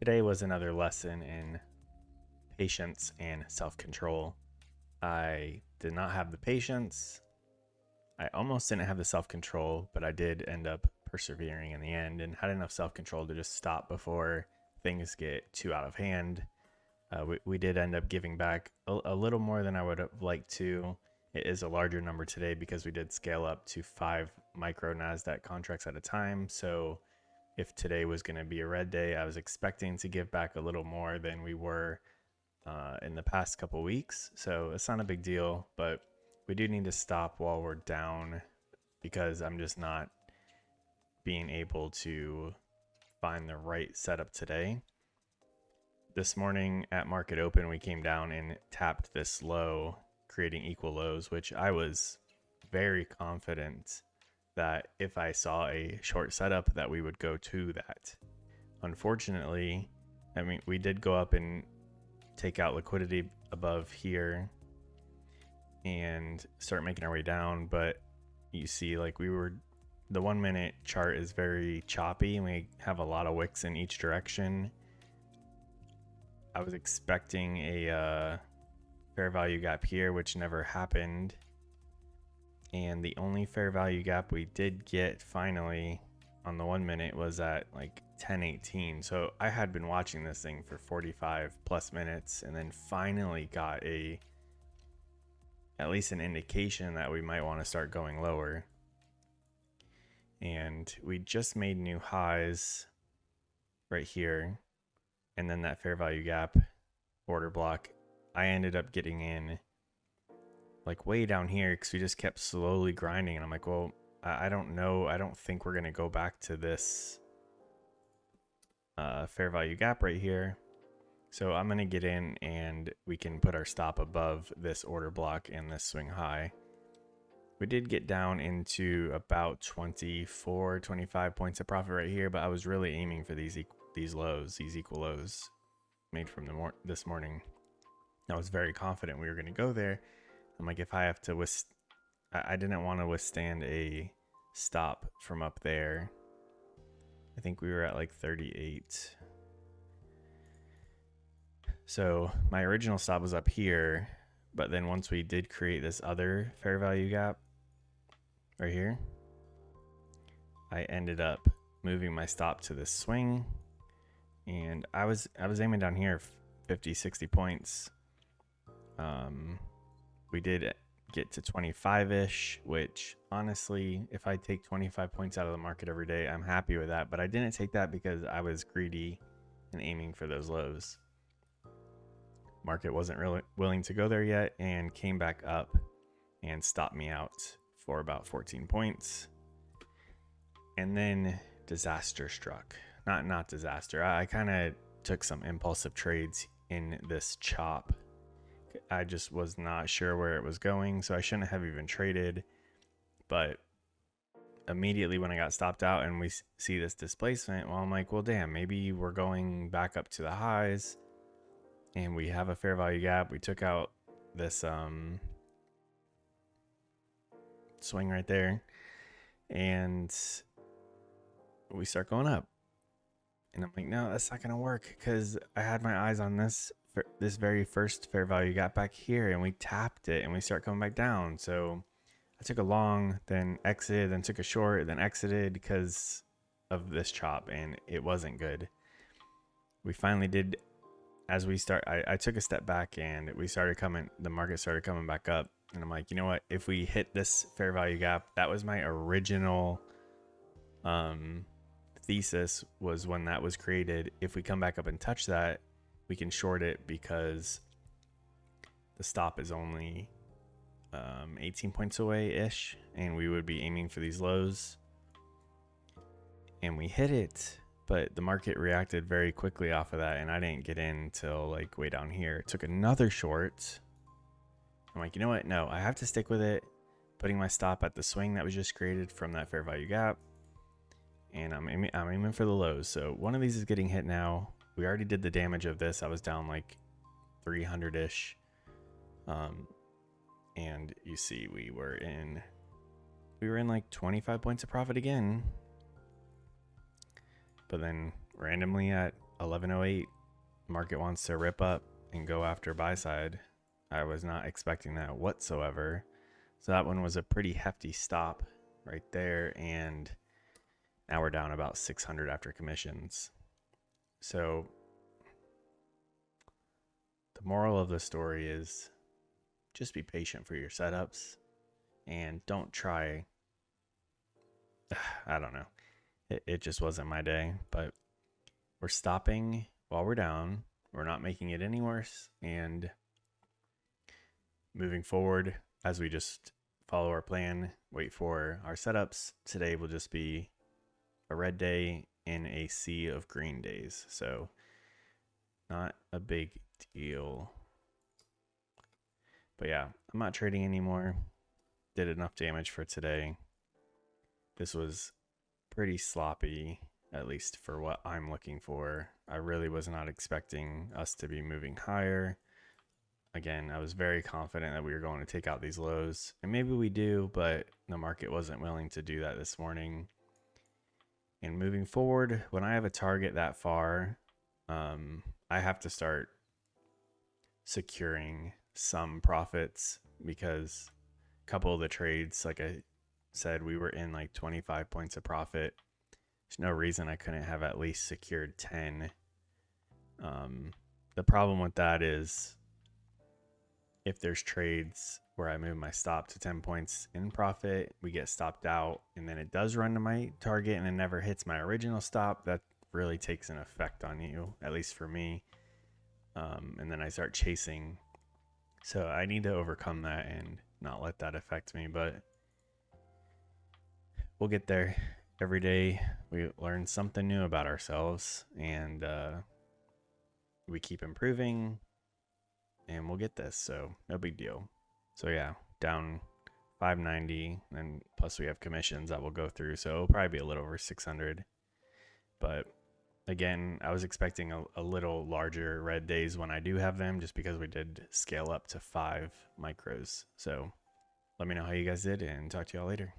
Today was another lesson in patience and self-control. I did not have the patience. I almost didn't have the self-control, but I did end up persevering in the end and had enough self-control to just stop before things get too out of hand. We did end up giving back a little more than I would have liked to. It is a larger number today because we did scale up to 5 micro NASDAQ contracts at a time. So if today was going to be a red day, I was expecting to give back a little more than we were in the past couple weeks. So it's not a big deal, but we do need to stop while we're down because I'm just not being able to find the right setup today. This morning at market open, we came down and tapped this low, creating equal lows, which I was very confident that if I saw a short setup that we would go to that. Unfortunately, I mean, we did go up and take out liquidity above here and start making our way down, but you see, like, the 1 minute chart is very choppy and we have a lot of wicks in each direction. I was expecting a fair value gap here, which never happened. And the only fair value gap we did get finally on the 1 minute was at like 10:18. So I had been watching this thing for 45 plus minutes and then finally got at least an indication that we might want to start going lower. And we just made new highs right here. And then that fair value gap order block, I ended up getting in like way down here because we just kept slowly grinding. And I'm like, well, I don't know. I don't think we're going to go back to this fair value gap right here. So I'm going to get in and we can put our stop above this order block and this swing high. We did get down into about 24, 25 points of profit right here, but I was really aiming for these lows, these equal lows made from this morning. I was very confident we were going to go there. I'm like, if I have to I didn't want to withstand a stop from up there. I think we were at like 38. So my original stop was up here, but then once we did create this other fair value gap right here, I ended up moving my stop to this swing, and I was aiming down here 50, 60 points. We did get to 25-ish, which honestly, if I take 25 points out of the market every day, I'm happy with that. But I didn't take that because I was greedy and aiming for those lows. Market wasn't really willing to go there yet and came back up and stopped me out for about 14 points. And then disaster struck. Not disaster. I kind of took some impulsive trades in this chop. I just was not sure where it was going, so I shouldn't have even traded. But immediately when I got stopped out and we see this displacement, well, I'm like, well, damn, maybe we're going back up to the highs and we have a fair value gap. We took out this swing right there and we start going up. And I'm like, no, that's not going to work because I had my eyes on this very first fair value gap back here and we tapped it and we start coming back down. So I took a long, then exited, then took a short, then exited because of this chop and it wasn't good. We finally did, as we start, I took a step back and the market started coming back up. And I'm like, you know what? If we hit this fair value gap, that was my original thesis was when that was created. If we come back up and touch that, we can short it because the stop is only 18 points away ish, and we would be aiming for these lows. And we hit it, but the market reacted very quickly off of that, and I didn't get in till like way down here. It took another short. I'm like, you know what? No, I have to stick with it. Putting my stop at the swing that was just created from that fair value gap. And I'm aiming for the lows. So one of these is getting hit now. We already did the damage of this. I was down like 300-ish. And you see we were in like 25 points of profit again. But then randomly at 11:08, market wants to rip up and go after buy side. I was not expecting that whatsoever. So that one was a pretty hefty stop right there, and now we're down about 600 after commissions. So the moral of the story is just be patient for your setups and don't try. I don't know. It just wasn't my day, but we're stopping while we're down. We're not making it any worse, and moving forward, as we just follow our plan, wait for our setups, today will just be a red day in a sea of green days. So not a big deal. But yeah, I'm not trading anymore. Did enough damage for today. This was pretty sloppy, at least for what I'm looking for. I really was not expecting us to be moving higher. Again, I was very confident that we were going to take out these lows, and maybe we do, but the market wasn't willing to do that this morning. And moving forward, when I have a target that far, I have to start securing some profits, because a couple of the trades, like I said, we were in like 25 points of profit. There's no reason I couldn't have at least secured 10. The problem with that is if there's trades where I move my stop to 10 points in profit, we get stopped out, and then it does run to my target and it never hits my original stop. That really takes an effect on you, at least for me. And then I start chasing. So I need to overcome that and not let that affect me, but we'll get there. Every day we learn something new about ourselves, and we keep improving, and we'll get this. So no big deal. So yeah, down 590, and plus we have commissions that we'll go through, so it'll probably be a little over 600. But again, I was expecting a little larger red days when I do have them, just because we did scale up to 5 micros. So let me know how you guys did, and talk to y'all later.